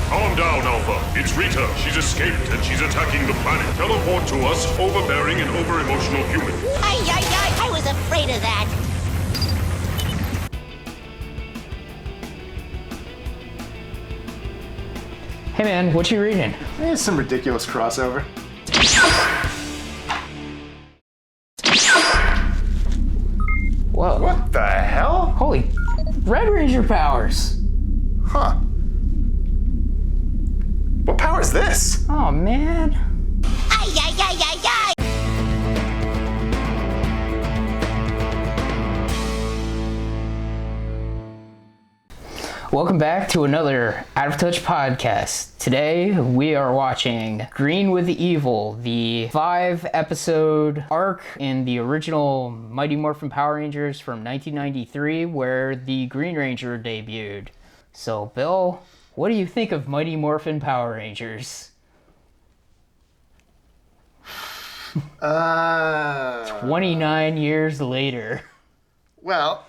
Calm down, Alpha. It's Rita. She's escaped and she's attacking the planet. Teleport to us, overbearing and over-emotional human. I was afraid of that. Hey man, what you reading? It's some ridiculous crossover. Whoa. What the hell? Holy Red Ranger powers! Huh. What power is this? Oh man. Ay. Welcome back to another Out of Touch podcast. Today we are watching Green with the Evil, the 5-episode arc in the original Mighty Morphin Power Rangers from 1993 where the Green Ranger debuted. So Bill, what do you think of Mighty Morphin Power Rangers? 29 years later. Well,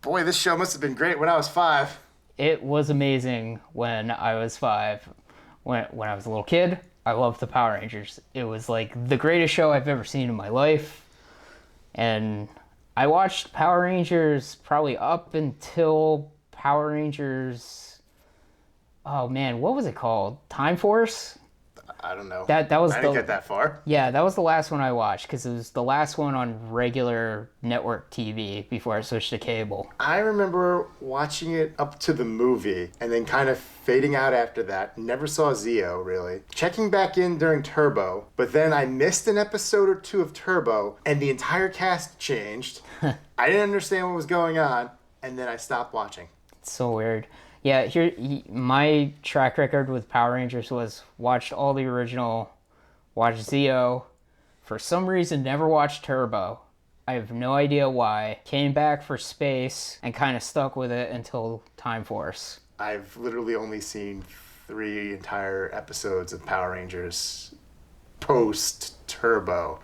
boy, this show must have been great when I was 5. It was amazing when I was 5. When I was a little kid, I loved the Power Rangers. It was like the greatest show I've ever seen in my life. And I watched Power Rangers probably up until Power Rangers... Oh man, what was it called? Time Force? I don't know. That was I didn't get that far. Yeah, that was the last one I watched because it was the last one on regular network TV before I switched to cable. I remember watching it up to the movie and then kind of fading out after that. Never saw Zeo, really. Checking back in during Turbo, but then I missed an episode or two of Turbo and the entire cast changed. I didn't understand what was going on, and then I stopped watching. It's so weird. Yeah, my track record with Power Rangers was watched all the original, watched Zeo, for some reason never watched Turbo. I have no idea why. Came back for Space and kind of stuck with it until Time Force. I've literally only seen 3 entire episodes of Power Rangers post-Turbo.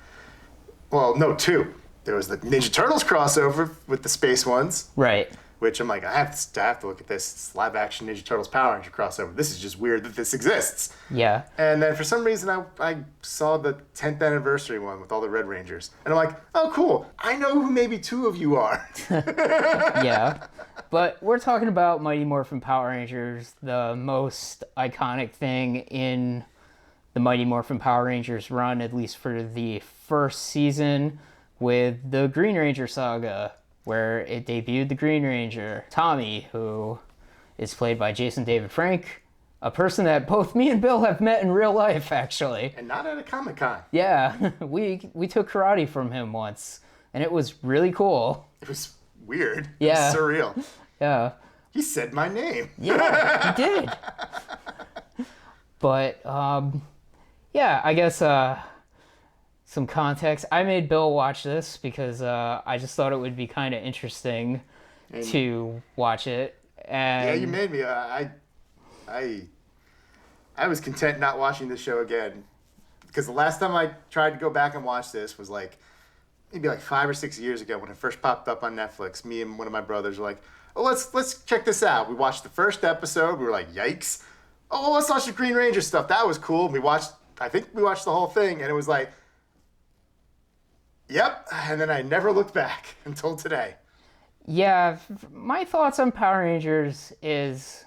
Well, no, 2. There was the Ninja Turtles crossover with the Space ones. Right. Which I'm like, I have to look at this. It's live-action Ninja Turtles Power Ranger crossover. This is just weird that this exists. Yeah. And then for some reason, I saw the 10th anniversary one with all the Red Rangers. And I'm like, oh, cool. I know who maybe 2 of you are. Yeah. But we're talking about Mighty Morphin Power Rangers, the most iconic thing in the Mighty Morphin Power Rangers run, at least for the first season, with the Green Ranger saga, where it debuted the Green Ranger, Tommy, who is played by Jason David Frank, a person that both me and Bill have met in real life, actually. And not at a Comic-Con. Yeah, we took karate from him once, and it was really cool. It was weird. Yeah. It was surreal. Yeah. He said my name. Yeah, he did. But, yeah, I guess... some context. I made Bill watch this because I just thought it would be kind of interesting to watch it. And yeah, you made me. I was content not watching this show again because the last time I tried to go back and watch this was maybe 5 or 6 years ago when it first popped up on Netflix. Me and one of my brothers were like, "Oh, let's check this out." We watched the first episode. We were like, "Yikes!" Oh, let's watch the Green Ranger stuff. That was cool. I think we watched the whole thing, and it was like, yep, and then I never looked back until today. Yeah, my thoughts on Power Rangers is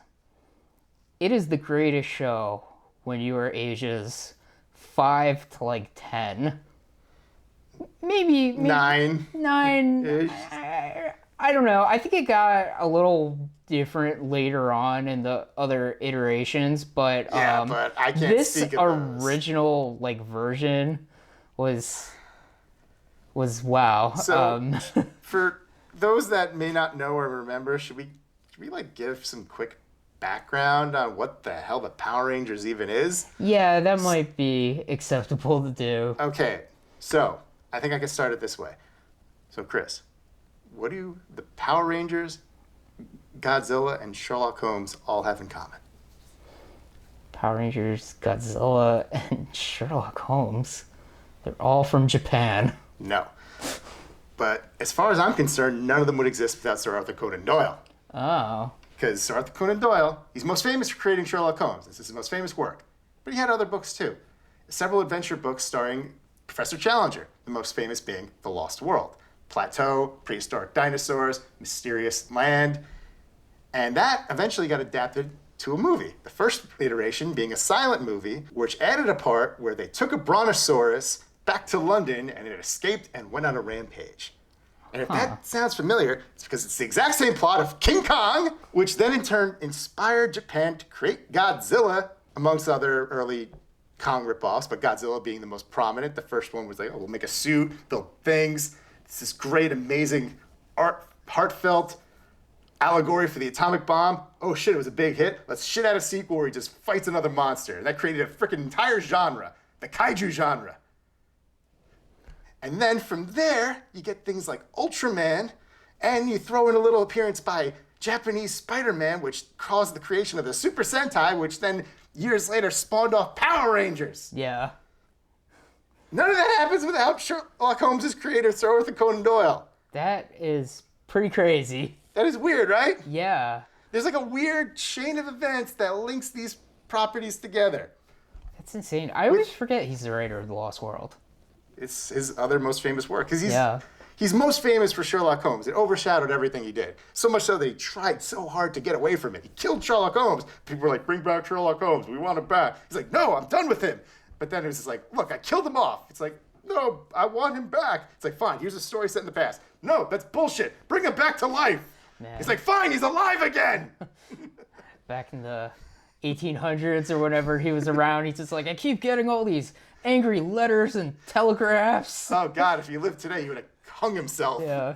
it is the greatest show when you are ages 5 to 10. Maybe 9. 9. I don't know. I think it got a little different later on in the other iterations, but but I can't this speak of those. original version was wow. So, for those that may not know or remember, should we give some quick background on what the hell the Power Rangers even is? Yeah, that might be acceptable to do. Okay, so I think I can start it this way. So, Chris, what do the Power Rangers, Godzilla, and Sherlock Holmes all have in common? Power Rangers, Godzilla, and Sherlock Holmes. They're all from Japan. No. But as far as I'm concerned, none of them would exist without Sir Arthur Conan Doyle. Oh. Because Arthur Conan Doyle, he's most famous for creating Sherlock Holmes. This is his most famous work. But he had other books too. Several adventure books starring Professor Challenger, the most famous being The Lost World. Plateau, prehistoric dinosaurs, mysterious land. And that eventually got adapted to a movie. The first iteration being a silent movie, which added a part where they took a brontosaurus back to London and it escaped and went on a rampage. And if that sounds familiar, it's because it's the exact same plot of King Kong, which then in turn inspired Japan to create Godzilla, amongst other early Kong ripoffs, but Godzilla being the most prominent. The first one was like, oh, we'll make a suit, build things. It's this great, amazing, heartfelt allegory for the atomic bomb. Oh shit, it was a big hit. Let's shit out a sequel where he just fights another monster. And that created a freaking entire genre, the kaiju genre. And then from there, you get things like Ultraman, and you throw in a little appearance by Japanese Spider-Man, which caused the creation of the Super Sentai, which then years later spawned off Power Rangers. Yeah. None of that happens without Sherlock Holmes' creator, Sir Arthur Conan Doyle. That is pretty crazy. That is weird, right? Yeah. There's like a weird chain of events that links these properties together. That's insane. I always forget he's the writer of The Lost World. It's his other most famous work. Because Yeah. he's most famous for Sherlock Holmes. It overshadowed everything he did. So much so that he tried so hard to get away from it. He killed Sherlock Holmes. People were like, bring back Sherlock Holmes. We want him back. He's like, no, I'm done with him. But then it was just like, look, I killed him off. It's like, no, I want him back. It's like, fine, here's a story set in the past. No, that's bullshit. Bring him back to life. Man. He's like, fine, he's alive again. Back in the 1800s or whenever he was around, he's just like, I keep getting all these angry letters and telegraphs. Oh, God, if he lived today, he would have hung himself. Yeah.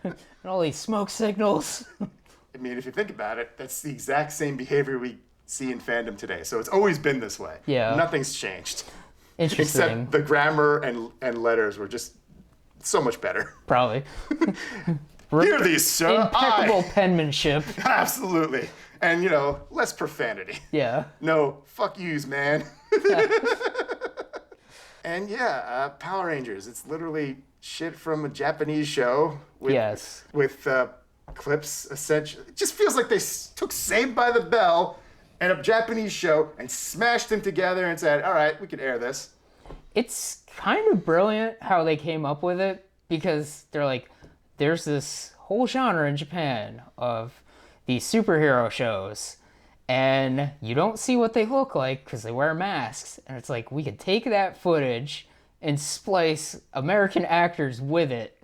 And all these smoke signals. I mean, if you think about it, that's the exact same behavior we see in fandom today. So it's always been this way. Yeah. Nothing's changed. Interesting. Except the grammar and letters were just so much better. Probably. Hear these, sir. Impeccable penmanship. Absolutely. And, less profanity. Yeah. No, fuck yous, man. And yeah, Power Rangers. It's literally shit from a Japanese show with clips, essentially. It just feels like they took Saved by the Bell and a Japanese show and smashed them together and said, all right, we could air this. It's kind of brilliant how they came up with it, because they're like, there's this whole genre in Japan of these superhero shows, and you don't see what they look like because they wear masks. And it's like, we could take that footage and splice American actors with it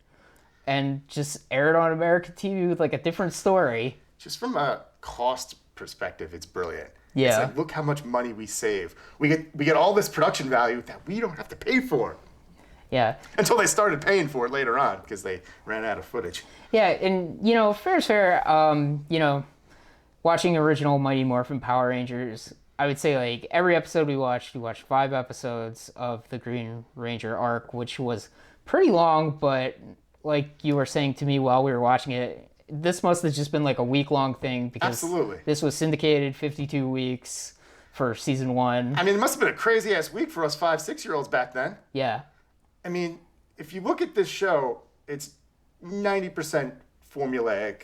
and just air it on American TV with like a different story. Just from a cost perspective, it's brilliant. Yeah. It's like, look how much money we save. We get all this production value that we don't have to pay for. Yeah. Until they started paying for it later on because they ran out of footage. Yeah, and, fair's fair, watching original Mighty Morphin Power Rangers, I would say, like, every episode we watched 5 episodes of the Green Ranger arc, which was pretty long, but like you were saying to me while we were watching it, this must have just been like a week-long thing, because Absolutely. This was syndicated 52 weeks for season 1. I mean, it must have been a crazy-ass week for us 5-6-year-olds back then. Yeah. I mean, if you look at this show, it's 90% formulaic.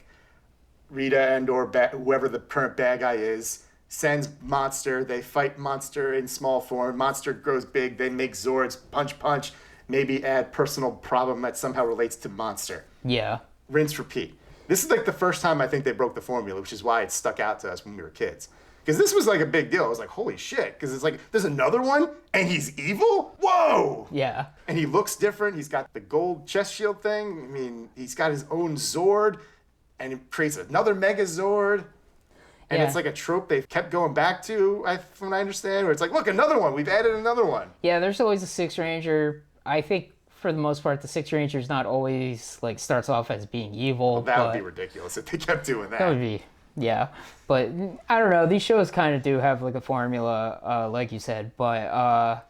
Rita and or whoever the current bad guy is sends Monster. They fight Monster in small form. Monster grows big. They make Zords. Punch. Maybe add personal problem that somehow relates to Monster. Yeah. Rinse, repeat. This is like the first time I think they broke the formula, which is why it stuck out to us when we were kids. Because this was like a big deal. I was like, holy shit. Because it's like, there's another one, and he's evil? Whoa! Yeah. And he looks different. He's got the gold chest shield thing. I mean, he's got his own Zord, and he creates another Megazord. And Yeah. it's like a trope they've kept going back to, from what I understand, where it's like, look, another one. We've added another one. Yeah, there's always a Six Ranger. I think, for the most part, the Six Ranger's not always, like, starts off as being evil. Well, that would but be ridiculous if they kept doing that. That would be, yeah. But, I don't know, these shows kind of do have, like, a formula, like you said. But,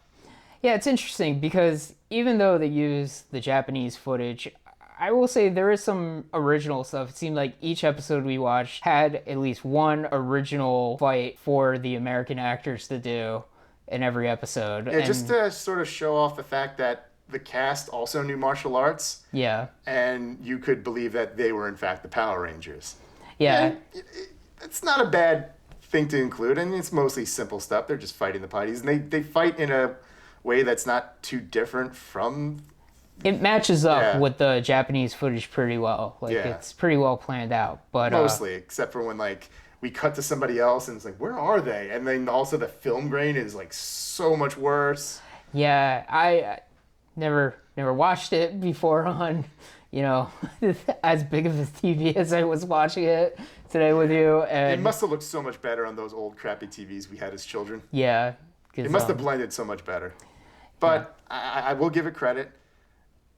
yeah, it's interesting, because even though they use the Japanese footage, I will say there is some original stuff. It seemed like each episode we watched had at least one original fight for the American actors to do in every episode. Yeah, just to sort of show off the fact that the cast also knew martial arts. Yeah. And you could believe that they were, in fact, the Power Rangers. Yeah. And it's not a bad thing to include, and it's mostly simple stuff. They're just fighting the putties, and they fight in a way that's not too different from. It matches up with the Japanese footage pretty well. Like it's pretty well planned out. But mostly, except for when like we cut to somebody else and it's like, where are they? And then also the film grain is like so much worse. Yeah, I never watched it before on, as big of a TV as I was watching it today with you. And it must have looked so much better on those old crappy TVs we had as children. Yeah. It must have blended so much better. But I will give it credit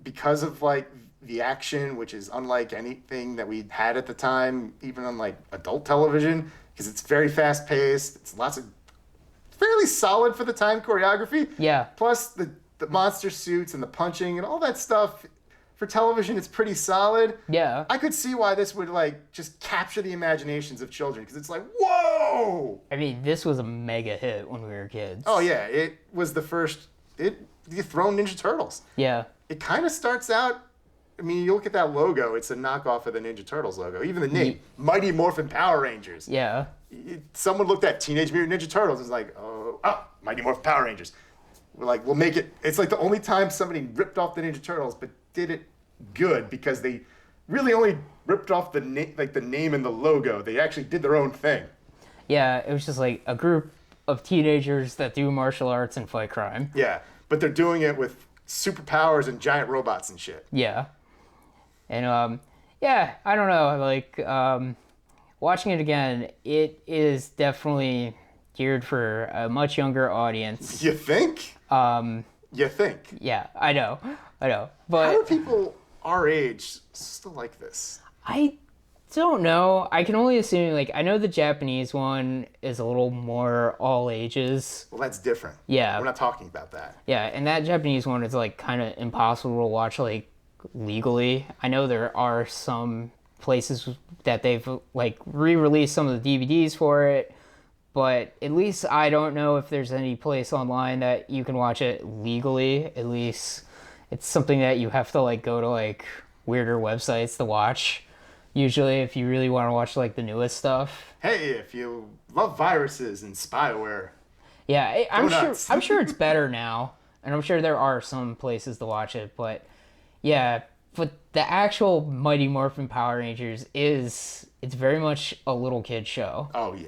because of like the action, which is unlike anything that we had at the time, even on like adult television, because it's very fast paced. It's lots of fairly solid for the time choreography. Yeah. Plus the monster suits and the punching and all that stuff. For television, it's pretty solid. Yeah. I could see why this would like just capture the imaginations of children because it's like, whoa! I mean, this was a mega hit when we were kids. Oh yeah, it was the first. It dethroned Ninja Turtles. Yeah. It kind of starts out. I mean, you look at that logo; it's a knockoff of the Ninja Turtles logo. Even the name, Mighty Morphin Power Rangers. Yeah. Someone looked at Teenage Mutant Ninja Turtles and was like, oh, Mighty Morphin Power Rangers. We're like, we'll make it. It's like the only time somebody ripped off the Ninja Turtles, but did it good because they really only ripped off the name and the logo. They actually did their own thing. Yeah, it was just like a group of teenagers that do martial arts and fight crime. Yeah, but they're doing it with superpowers and giant robots and shit. Yeah. And I don't know, like watching it again, it is definitely geared for a much younger audience. You think? You think? Yeah, I know. But how do people our age still like this? I don't know. I can only assume, like, I know the Japanese one is a little more all ages. Well, that's different. Yeah. We're not talking about that. Yeah, and that Japanese one is, like, kind of impossible to watch, like, legally. I know there are some places that they've, like, re-released some of the DVDs for it, but at least I don't know if there's any place online that you can watch it legally. At least it's something that you have to, like, go to, like, weirder websites to watch. Usually, if you really want to watch, like, the newest stuff. Hey, if you love viruses and spyware. Yeah, nuts. I'm sure it's better now. And I'm sure there are some places to watch it. But, yeah, but the actual Mighty Morphin Power Rangers it's very much a little kid show. Oh, yeah.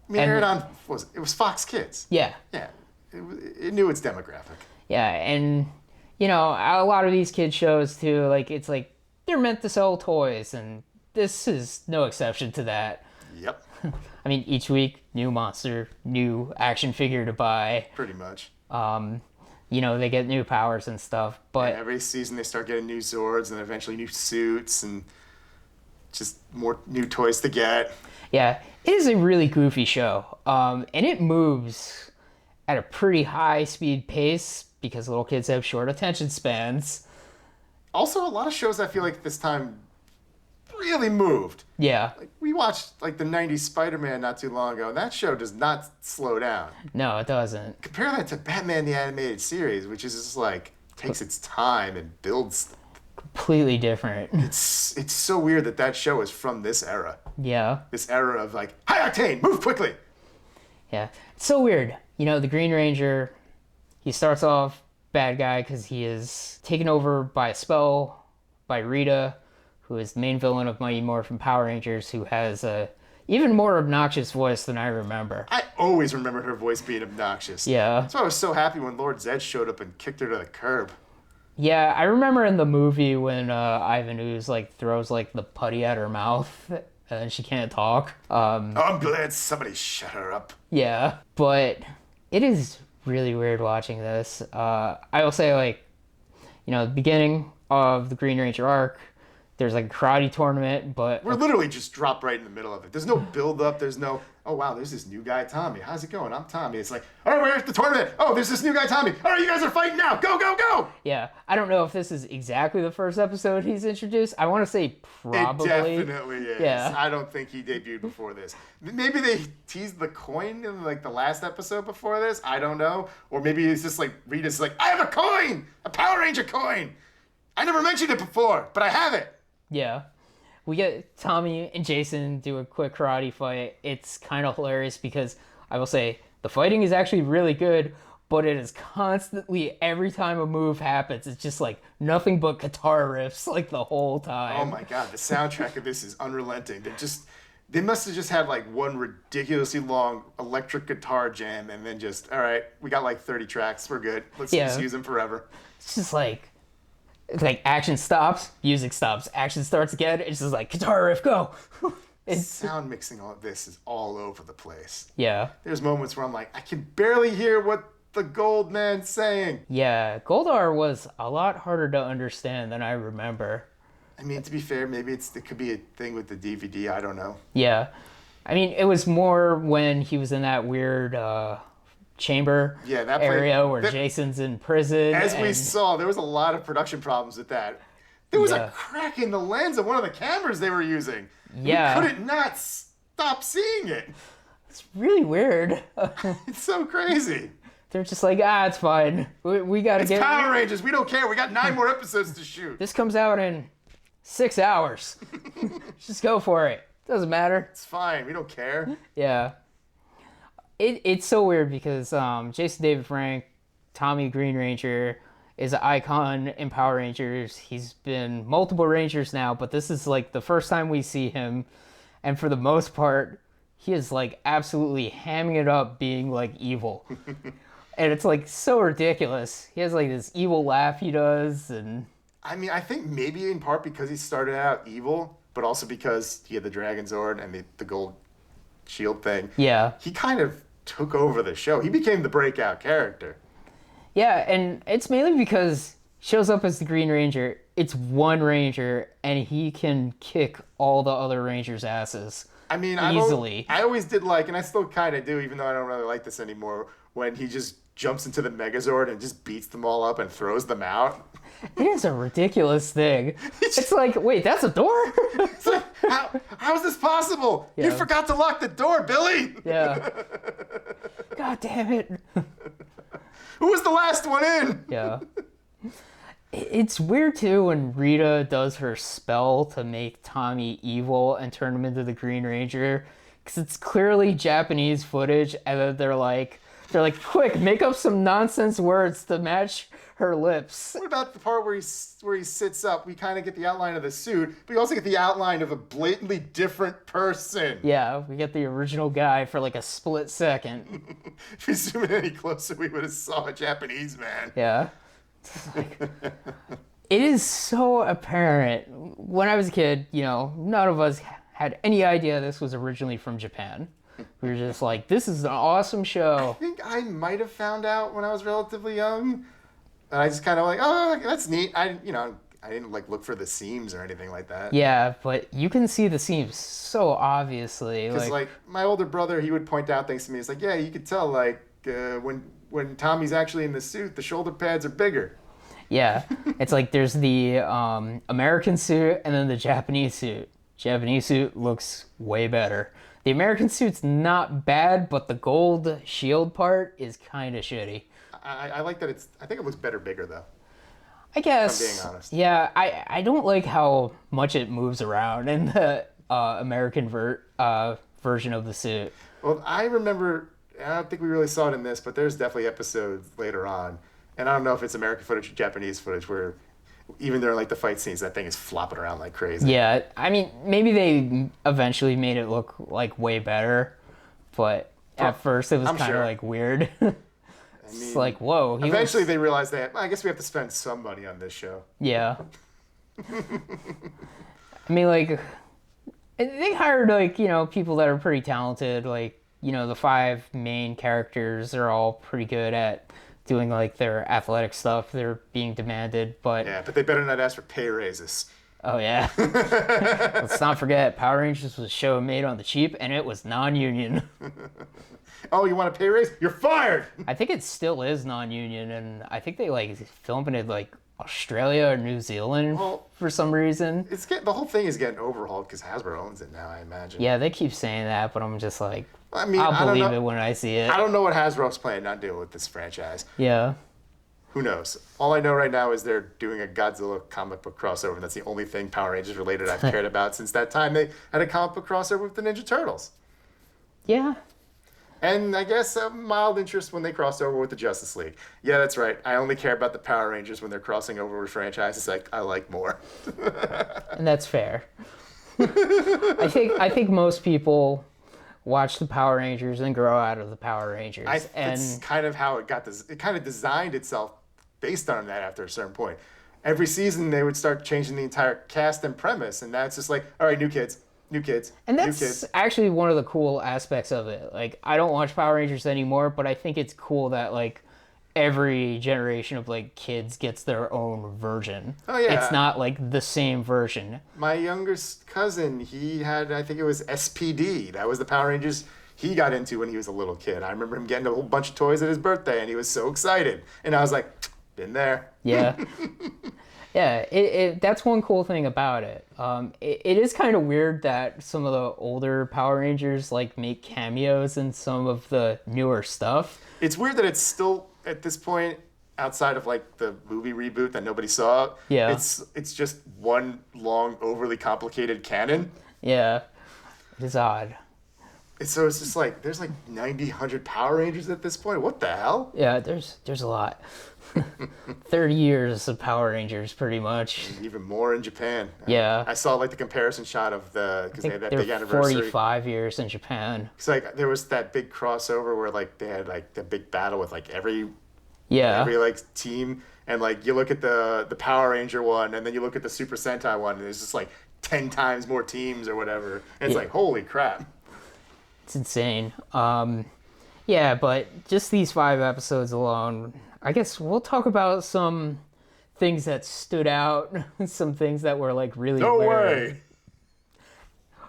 I mean, it aired on, it was Fox Kids. Yeah. Yeah. It knew its demographic. Yeah, and, a lot of these kid shows, too, like, it's like, they're meant to sell toys, and this is no exception to that. Yep. I mean, each week, new monster, new action figure to buy. Pretty much. They get new powers and stuff, but... Yeah, every season they start getting new Zords and eventually new suits and just more new toys to get. Yeah, it is a really goofy show, and it moves at a pretty high speed pace because little kids have short attention spans. Also, a lot of shows I feel like this time really moved. Yeah. Like, we watched like the 90s Spider-Man not too long ago, and that show does not slow down. No, it doesn't. Compare that to Batman the Animated Series, which is just like takes its time and builds. Completely different. It's so weird that show is from this era. Yeah. This era of like, high octane, move quickly. Yeah. It's so weird. The Green Ranger, he starts off bad guy because he is taken over by a spell by Rita, who is the main villain of Mighty Morphin Power Rangers, who has a even more obnoxious voice than I remember. I always remember her voice being obnoxious. Yeah. That's why I was so happy when Lord Zed showed up and kicked her to the curb. Yeah, I remember in the movie when Ivan Ooze, like, throws, like, the putty at her mouth, and she can't talk. I'm glad somebody shut her up. Yeah, but it is really weird watching this. I will say, like, the beginning of the Green Ranger arc, there's like a karate tournament, but We're literally just dropped right in the middle of it. There's no build up. There's no, oh wow, there's this new guy, Tommy. How's it going? I'm Tommy. It's like, all right, we're at the tournament. Oh, there's this new guy, Tommy. All right, you guys are fighting now. Go, go, go. Yeah, I don't know if this is exactly the first episode he's introduced. I want to say probably. It definitely is. Yeah. I don't think he debuted before this. Maybe they teased the coin in like the last episode before this. I don't know. Or maybe it's just like Rita's like, I have a coin, a Power Ranger coin. I never mentioned it before, but I have it. Yeah. we get Tommy and Jason do a quick karate fight. It's kind of hilarious because I will say the fighting is actually really good, but it is constantly, every time a move happens, it's just like nothing but guitar riffs like the whole time. Oh my god, the soundtrack of this is unrelenting. They must have just had like one ridiculously long electric guitar jam and then just, all right, we got like 30 tracks, we're good. Let's just use them forever. It's just like action stops, music stops, action starts again. It's just like guitar riff, go. Sound mixing all of this is all over the place. Yeah. There's moments where I'm like, I can barely hear what the Gold Man's saying. Yeah, Goldar was a lot harder to understand than I remember. I mean, to be fair, maybe it could be a thing with the DVD. I don't know. Yeah. I mean, it was more when he was in that weird chamber area where Jason's in prison. As we saw, there was a lot of production problems with that. There was a crack in the lens of one of the cameras they were using. Yeah. We couldn't not stop seeing it. It's really weird. It's so crazy. They're just like, it's fine. We gotta get... It's Power Rangers. We don't care. We got 9 more episodes to shoot. This comes out in 6 hours. Just go for it. Doesn't matter. It's fine. We don't care. Yeah. It's so weird because Jason David Frank, Tommy Green Ranger, is an icon in Power Rangers. He's been multiple Rangers now, but this is like the first time we see him. And for the most part, he is like absolutely hamming it up being like evil. And it's like so ridiculous. He has like this evil laugh he does, and I mean, I think maybe in part because he started out evil, but also because he had the Dragon Zord and the gold shield thing. Yeah. He kind of took over the show. He became the breakout character. Yeah, and it's mainly because he shows up as the Green Ranger. It's one Ranger, and he can kick all the other Rangers' asses. I mean, easily. I always did like, and I still kind of do, even though I don't really like this anymore, when he just jumps into the Megazord and just beats them all up and throws them out. It is a ridiculous thing. It's like, wait, that's a door? It's like, how is this possible? Yeah. You forgot to lock the door, Billy! Yeah. God damn it. Who was the last one in? Yeah. It's weird, too, when Rita does her spell to make Tommy evil and turn him into the Green Ranger. Because it's clearly Japanese footage, and then they're like, quick, make up some nonsense words to match her lips. What about the part where he sits up? We kind of get the outline of the suit, but we also get the outline of a blatantly different person. Yeah, we get the original guy for like a split second. If we zoom in any closer, we would have saw a Japanese man. Yeah. It is so apparent. When I was a kid, none of us had any idea this was originally from Japan. We were just like, this is an awesome show. I think I might have found out when I was relatively young. And I just kind of like, oh, that's neat. I didn't like look for the seams or anything like that. Yeah, but you can see the seams so obviously. Because like my older brother, he would point out things to me. It's like, yeah, you could tell like when Tommy's actually in the suit, the shoulder pads are bigger. Yeah, it's like there's the American suit and then the Japanese suit. Japanese suit looks way better. The American suit's not bad, but the gold shield part is kind of shitty. I like that I think it looks better bigger, though. I guess. If I'm being honest. Yeah, I don't like how much it moves around in the American version of the suit. Well, I remember, I don't think we really saw it in this, but there's definitely episodes later on. And I don't know if it's American footage or Japanese footage where even during like the fight scenes, that thing is flopping around like crazy. Yeah, I mean, maybe they eventually made it look like way better, but at first it was kind of like weird. It's like, whoa. Eventually they realized that, I guess we have to spend some money on this show. Yeah. I mean, like, they hired, like, people that are pretty talented. Like, the 5 main characters are all pretty good at doing, like, their athletic stuff. They're being demanded, but... Yeah, but they better not ask for pay raises. Oh, yeah. Let's not forget, Power Rangers was a show made on the cheap, and it was non-union. Oh, you want a pay raise? You're fired! I think it still is non-union, and I think they, like, filmed it in, like, Australia or New Zealand for some reason. The whole thing is getting overhauled because Hasbro owns it now, I imagine. Yeah, they keep saying that, but I'm just like, I mean, I'll believe it when I see it. I don't know what Hasbro's planning on doing with this franchise. Yeah. Who knows? All I know right now is they're doing a Godzilla comic book crossover, and that's the only thing Power Rangers related I've cared about since that time they had a comic book crossover with the Ninja Turtles. Yeah. And I guess a mild interest when they crossed over with the Justice League. Yeah, that's right. I only care about the Power Rangers when they're crossing over with franchises I like more. And that's fair. I think most people watch the Power Rangers and grow out of the Power Rangers. It's kind of how it got this. It kind of designed itself based on that after a certain point. Every season they would start changing the entire cast and premise, and now it's just like, all right, new kids, and that's actually one of the cool aspects of it. Like, I don't watch Power Rangers anymore, but I think it's cool that like every generation of like kids gets their own version. Oh yeah, it's not like the same version. My youngest cousin, he had, I think it was SPD. That was the Power Rangers he got into when he was a little kid. I remember him getting a whole bunch of toys at his birthday, and he was so excited. And I was like, been there. Yeah. Yeah, that's one cool thing about it. It is kind of weird that some of the older Power Rangers like make cameos in some of the newer stuff. It's weird that it's still at this point outside of like the movie reboot that nobody saw. Yeah, it's just one long, overly complicated canon. Yeah, it is odd. So it's just like there's like 90, 100 Power Rangers at this point. What the hell? Yeah, there's a lot. 30 years of Power Rangers, pretty much. Even more in Japan. Yeah. I saw like the comparison shot of because they had that big anniversary. 45 years in Japan. It's like there was that big crossover where like they had like the big battle with like every like team, and like you look at the Power Ranger one, and then you look at the Super Sentai one, and there's just like 10 times more teams or whatever. And it's like, holy crap. It's insane. Yeah, but just these 5 episodes alone, I guess we'll talk about some things that stood out, some things that were like really No weird. way.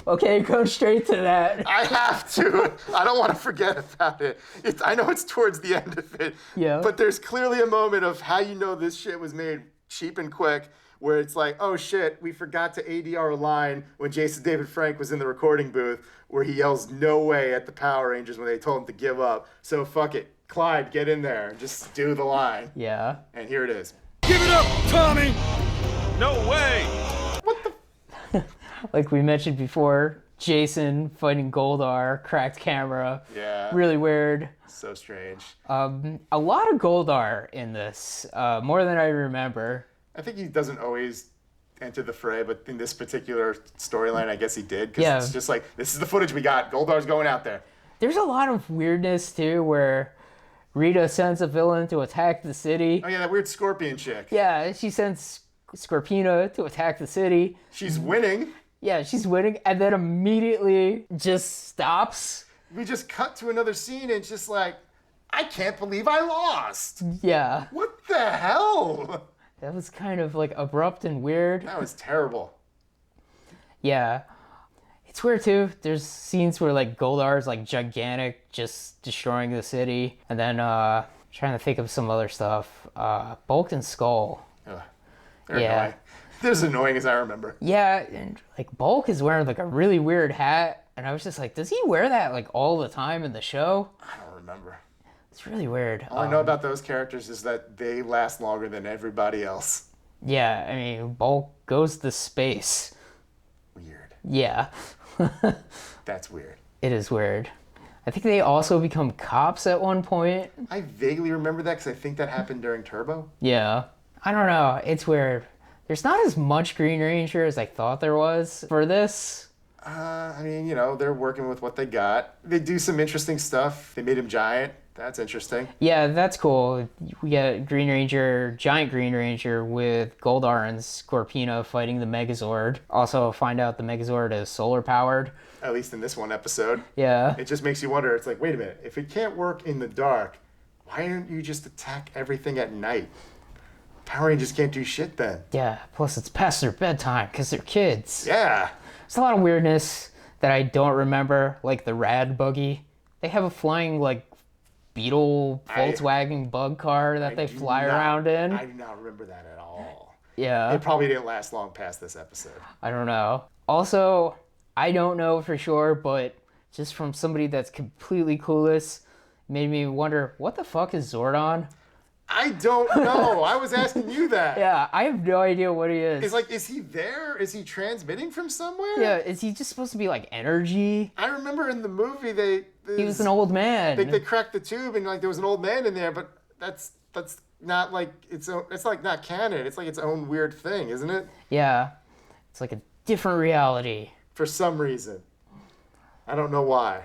Okay, go straight to that. I have to. I don't want to forget about it. I know it's towards the end of it. Yeah. But there's clearly a moment of how you know this shit was made cheap and quick, where it's like, oh shit, we forgot to ADR a line when Jason David Frank was in the recording booth where he yells no way at the Power Rangers when they told him to give up. So fuck it. Clyde, get in there and just do the line. Yeah. And here it is. Give it up, Tommy! No way! Like we mentioned before, Jason fighting Goldar, cracked camera. Yeah. Really weird. So strange. A lot of Goldar in this, more than I remember. I think he doesn't always enter the fray, but in this particular storyline, I guess he did. Because it's just like, this is the footage we got. Goldar's going out there. There's a lot of weirdness, too, where Rita sends a villain to attack the city. Oh, yeah, that weird scorpion chick. Yeah, she sends Scorpina to attack the city. She's winning. Yeah, she's winning, and then immediately just stops. We just cut to another scene, and it's just like, I can't believe I lost. Yeah. What the hell? That was kind of like abrupt and weird. That was terrible. Yeah. It's weird too. There's scenes where like Goldar's like gigantic, just destroying the city. And then trying to think of some other stuff. Bulk and Skull. Ugh, they're annoying. They're as annoying as I remember. Yeah, and like Bulk is wearing like a really weird hat. And I was just like, does he wear that like all the time in the show? I don't remember. It's really weird. All I know about those characters is that they last longer than everybody else. Yeah, I mean, Bulk goes to space. Weird. Yeah. That's weird. It is weird. I think they also become cops at one point. I vaguely remember that because I think that happened during Turbo. Yeah. I don't know. It's weird. There's not as much Green Ranger as I thought there was for this. I mean, you know, they're working with what they got. They do some interesting stuff. They made him giant. That's interesting. Yeah, that's cool. We got Green Ranger, giant Green Ranger with Goldar and Scorpina fighting the Megazord. Also find out the Megazord is solar powered. At least in this one episode. Yeah. It just makes you wonder. It's like, wait a minute. If it can't work in the dark, why don't you just attack everything at night? Power Rangers can't do shit then. Yeah, plus it's past their bedtime because they're kids. Yeah. There's a lot of weirdness that I don't remember, like the Rad Buggy. They have a flying, like, Beetle Volkswagen bug car that they fly around in. I do not remember that at all. Yeah. It probably didn't last long past this episode. I don't know. Also, I don't know for sure, but just from somebody that's completely clueless, made me wonder, what the fuck is Zordon? I don't know. I was asking you that. Yeah, I have no idea what he is. It's like, is he there? Is he transmitting from somewhere? Yeah, is he just supposed to be like energy? I remember in the movie He was an old man. They cracked the tube and like there was an old man in there, but that's not like it's like not canon. It's like its own weird thing, isn't it? Yeah, it's like a different reality. For some reason, I don't know why.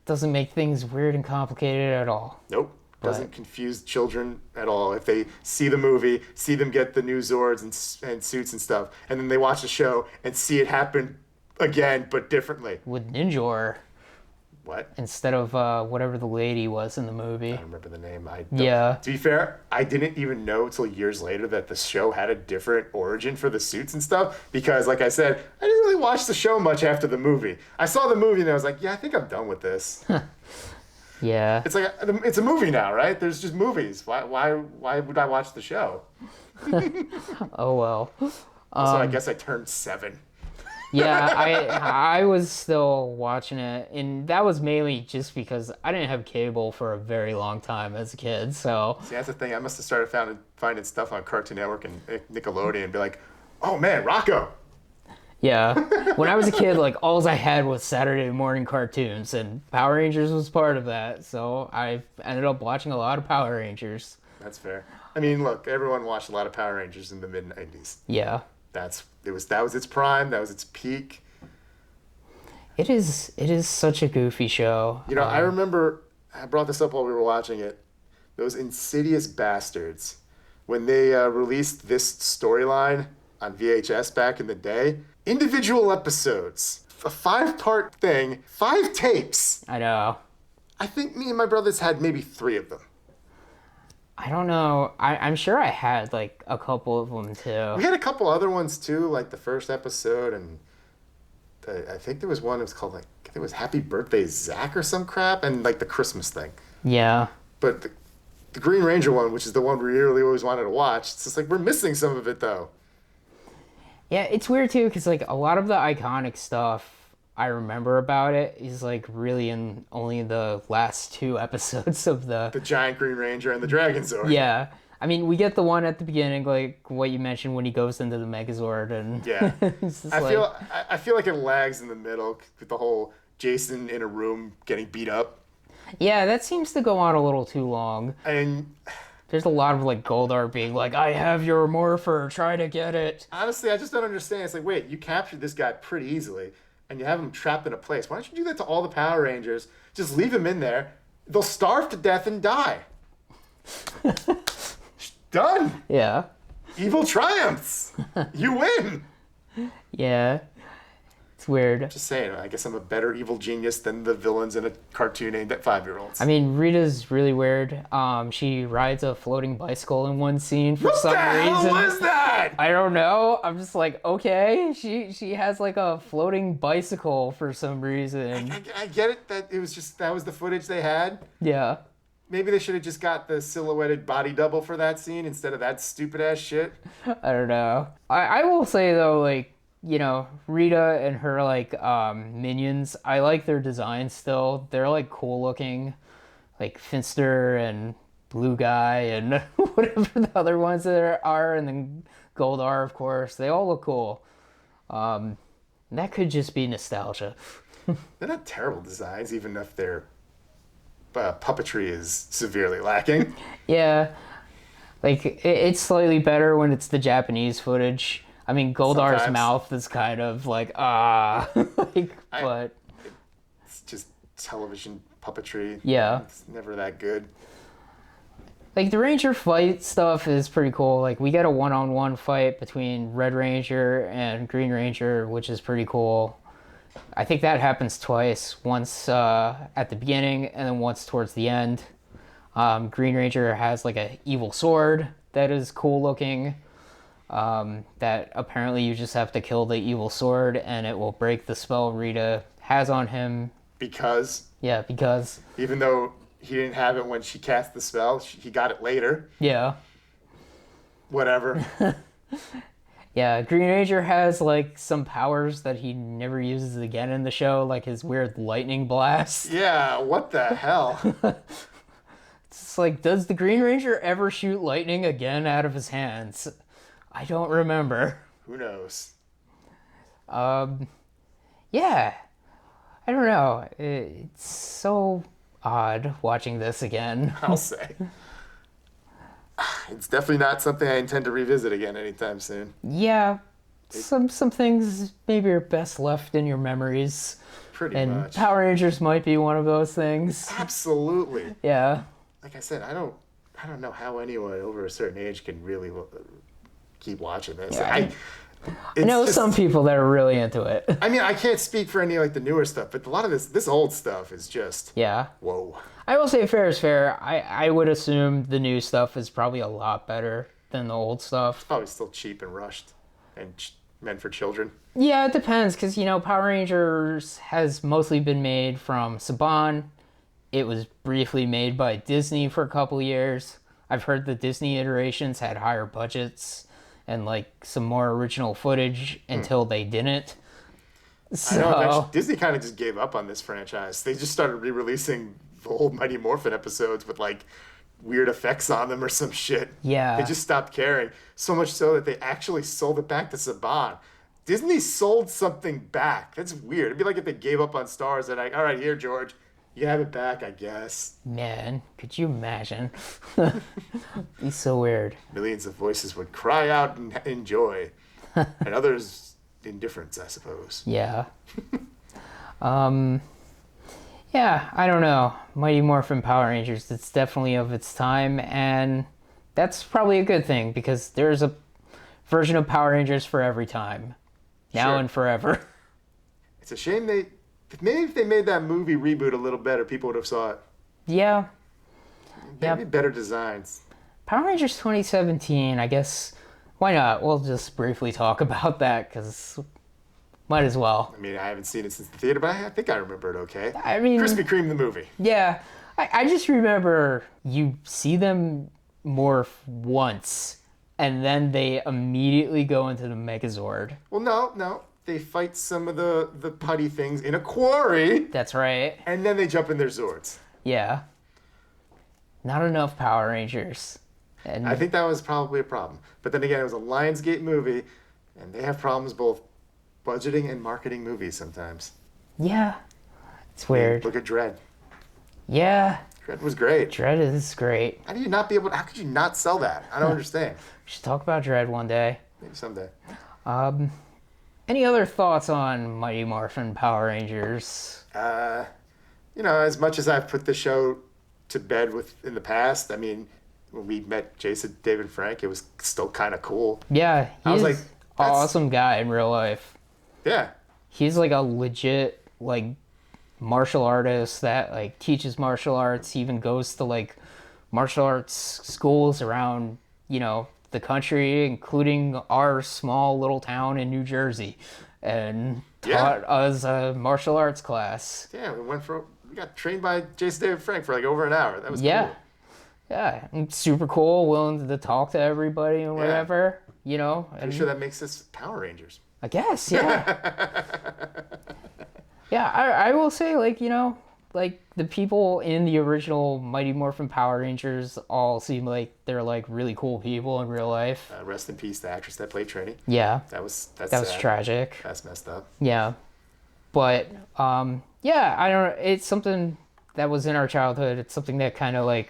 Doesn't make things weird and complicated at all. Nope. Doesn't confuse children at all. If they see the movie, see them get the new Zords and suits and stuff, and then they watch the show and see it happen again, but differently. With Ninjor. What? Instead of whatever the lady was in the movie. I don't remember the name. Yeah. To be fair, I didn't even know until years later that the show had a different origin for the suits and stuff, because, like I said, I didn't really watch the show much after the movie. I saw the movie and I was like, yeah, I think I'm done with this. Yeah. It's like it's a movie now, right? There's just movies. Why would I watch the show? Oh well. Also, I guess I turned 7. Yeah, I was still watching it, and that was mainly just because I didn't have cable for a very long time as a kid. So See, that's the thing. I must have started finding stuff on Cartoon Network and Nickelodeon and be like, oh man, Rocco. yeah, when I was a kid, like all I had was Saturday morning cartoons, and Power Rangers was part of that. So I ended up watching a lot of Power Rangers. That's fair. I mean, look, everyone watched a lot of Power Rangers in the mid '90s. Yeah. That was its prime. That was its peak. It is such a goofy show. You know, I remember I brought this up while we were watching it. Those insidious bastards, when they released this storyline on VHS back in the day, individual episodes, a 5-part thing, 5 tapes. I know. I think me and my brothers had maybe 3 of them. I don't know. I'm sure I had like a couple of them too. We had a couple other ones too, like the first episode, and I think there was one that was called like, I think it was Happy Birthday Zach or some crap, and like the Christmas thing. Yeah. But the Green Ranger one, which is the one we really always wanted to watch, it's just like we're missing some of it though. Yeah, it's weird too, because like a lot of the iconic stuff I remember about it is like really in only the last 2 episodes of the Giant Green Ranger and the Dragon Zord. Yeah. I mean, we get the one at the beginning, like what you mentioned when he goes into the Megazord, and Yeah. it's just I feel like it lags in the middle with the whole Jason in a room getting beat up. Yeah, that seems to go on a little too long. And There's a lot of like Goldar being like, "I have your morpher, try to get it." honestly, I just don't understand. It's like, wait, you captured this guy pretty easily, and you have him trapped in a place. Why don't you do that to all the Power Rangers? Just leave him in there. They'll starve to death and die. Done. Yeah. Evil triumphs. You win. Yeah. It's weird. Just saying, I guess I'm a better evil genius than the villains in a cartoon aimed at 5-year-olds. I mean, Rita's really weird. She rides a floating bicycle in one scene for some reason. What the hell was that? I don't know. I'm just like, okay. She has like a floating bicycle for some reason. I get it that that was the footage they had. Yeah. Maybe they should have just got the silhouetted body double for that scene instead of that stupid ass shit. I don't know. I will say though, like, you know, Rita and her like minions, I like their design still. They're like cool looking, like Finster and Blue Guy and whatever the other ones there are, and then Goldar, of course. They all look cool. That could just be nostalgia. They're not terrible designs, even if their puppetry is severely lacking. Yeah, like it's slightly better when it's the Japanese footage. I mean, Goldar's Sometimes. mouth is kind of like but It's just television puppetry. Yeah. It's never that good. like the Ranger fight stuff is pretty cool. Like we get a one-on-one fight between Red Ranger and Green Ranger, which is pretty cool. I think that happens twice, once at the beginning and then once towards the end. Green Ranger has like a evil sword that is cool looking. That apparently you just have to kill the evil sword and it will break the spell Rita has on him. Because Because. even though he didn't have it when she cast the spell, he got it later. Yeah. Whatever. Yeah, Green Ranger has like some powers that he never uses again in the show, like his weird lightning blast. Yeah, what the hell? It's like, does the Green Ranger ever shoot lightning again out of his hands? I don't remember. Who knows? Yeah. I don't know. It's so odd watching this again. I'll say. It's definitely not something I intend to revisit again anytime soon. Yeah. Some things maybe are best left in your memories. Pretty much. Power Rangers might be one of those things. Absolutely. Yeah. Like I said, I don't know how anyone over a certain age can really keep watching this. Yeah, I know some people that are really into it. I mean, I can't speak for any like the newer stuff, but a lot of this old stuff is just Yeah. whoa. I will say fair is fair. I would assume the new stuff is probably a lot better than the old stuff. Probably still cheap and rushed and meant for children. Yeah, it depends, because, Power Rangers has mostly been made from Saban. It was briefly made by Disney for a couple years. I've heard the Disney iterations had higher budgets and, some more original footage until they didn't. So, I know eventually Disney kind of just gave up on this franchise. They just started re-releasing the old Mighty Morphin episodes with, weird effects on them or some shit. Yeah. They just stopped caring. So much so that they actually sold it back to Saban. Disney sold something back. That's weird. It'd be like if they gave up on Stars and all right, here, George, you can have it back, I guess. Man, could you imagine? Be so weird. Millions of voices would cry out in joy, and others indifference, I suppose. Yeah. Yeah, I don't know. Mighty Morphin Power Rangers, it's definitely of its time, and that's probably a good thing, because there's a version of Power Rangers for every time. Now Sure. and forever. It's a shame maybe if they made that movie reboot a little better, people would have saw it. Yeah. Maybe better designs. Power Rangers 2017, I guess, why not? We'll just briefly talk about that, because might as well. I mean, I haven't seen it since the theater, but I think I remember it okay. I mean, Krispy Kreme the movie. yeah. I just remember you see them morph once, and then they immediately go into the Megazord. Well, no. They fight some of the putty things in a quarry, That's right. and then they jump in their Zords. Yeah. Not enough Power Rangers. And I think that was probably a problem. But then again, it was a Lionsgate movie, and they have problems both budgeting and marketing movies sometimes. yeah. It's weird. Look at Dread. Yeah. Dread was great. Dread is great. How could you not sell that? I don't understand. We should talk about Dread one day. Maybe someday. Any other thoughts on Mighty Morphin Power Rangers? As much as I've put the show to bed in the past, I mean, when we met Jason David Frank, it was still kind of cool. Yeah, I was he's like, an that's- awesome guy in real life. Yeah. He's a legit martial artist that teaches martial arts. He even goes to martial arts schools around the country, including our small little town in New Jersey, and taught us a martial arts class. Yeah, we got trained by Jason David Frank for over an hour. That was Yeah. cool. Yeah, and super cool, willing to talk to everybody and whatever, and I'm sure that makes us Power Rangers. I guess, yeah. Yeah, I will say, the people in the original Mighty Morphin Power Rangers all seem like they're, really cool people in real life. Rest in peace, the actress that played Trini. Yeah, That was that was sad. tragic. That's messed up. Yeah. But, yeah, I don't know. It's something that was in our childhood. It's something that kind of,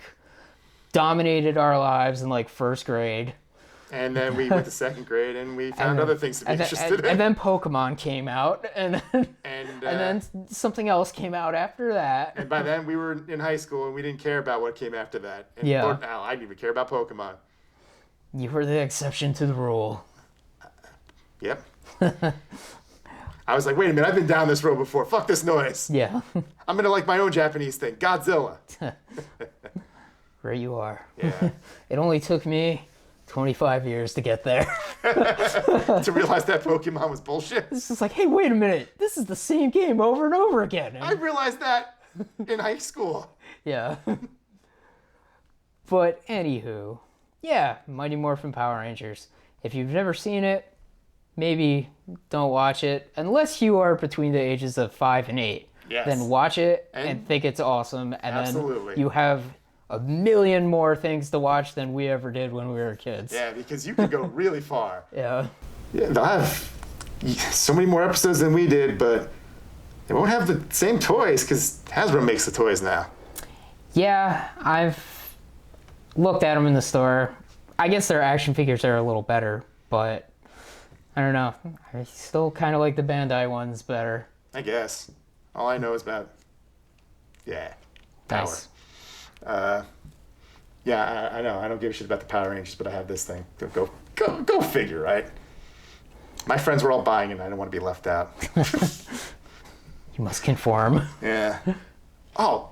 dominated our lives in, first grade. And then we went to second grade and we found other things to be interested in. And then Pokemon came out, and then, And then something else came out after that. and by then we were in high school and we didn't care about what came after that. And Yeah. Lord, now I didn't even care about Pokemon. You were the exception to the rule. Yep. I was like, wait a minute, I've been down this road before. Fuck this noise. Yeah. I'm gonna like my own Japanese thing, Godzilla. Where you are. Yeah. It only took me 25 years to get there. To realize that Pokemon was bullshit. It's just hey, wait a minute. This is the same game over and over again. I realized that in high school. Yeah. But anywho, yeah, Mighty Morphin Power Rangers. If you've never seen it, maybe don't watch it unless you are between the ages of 5 and 8. Yes. Then watch it and And- think it's awesome, and Absolutely. then you have a million more things to watch than we ever did when we were kids. Yeah, because you could go really far. Yeah. Yeah, they'll have so many more episodes than we did, but they won't have the same toys because Hasbro makes the toys now. Yeah, I've looked at them in the store. I guess their action figures are a little better, but I don't know. I still kind of like the Bandai ones better. I guess. All I know is about, power. Nice. Yeah, I know. I don't give a shit about the Power Rangers, but I have this thing. Go figure, right? My friends were all buying it, and I don't want to be left out. You must conform. Yeah. Oh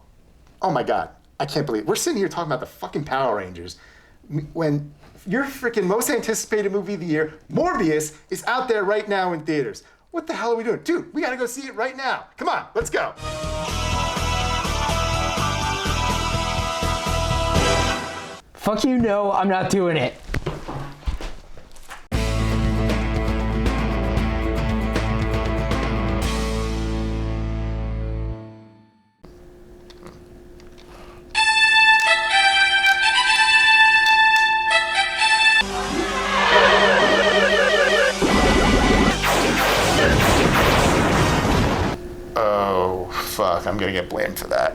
my God. I can't believe it. We're sitting here talking about the fucking Power Rangers when your freaking most anticipated movie of the year, Morbius, is out there right now in theaters. What the hell are we doing? Dude, we gotta go see it right now. Come on, let's go. Fuck you, no, I'm not doing it. Oh, fuck, I'm gonna get blamed for that.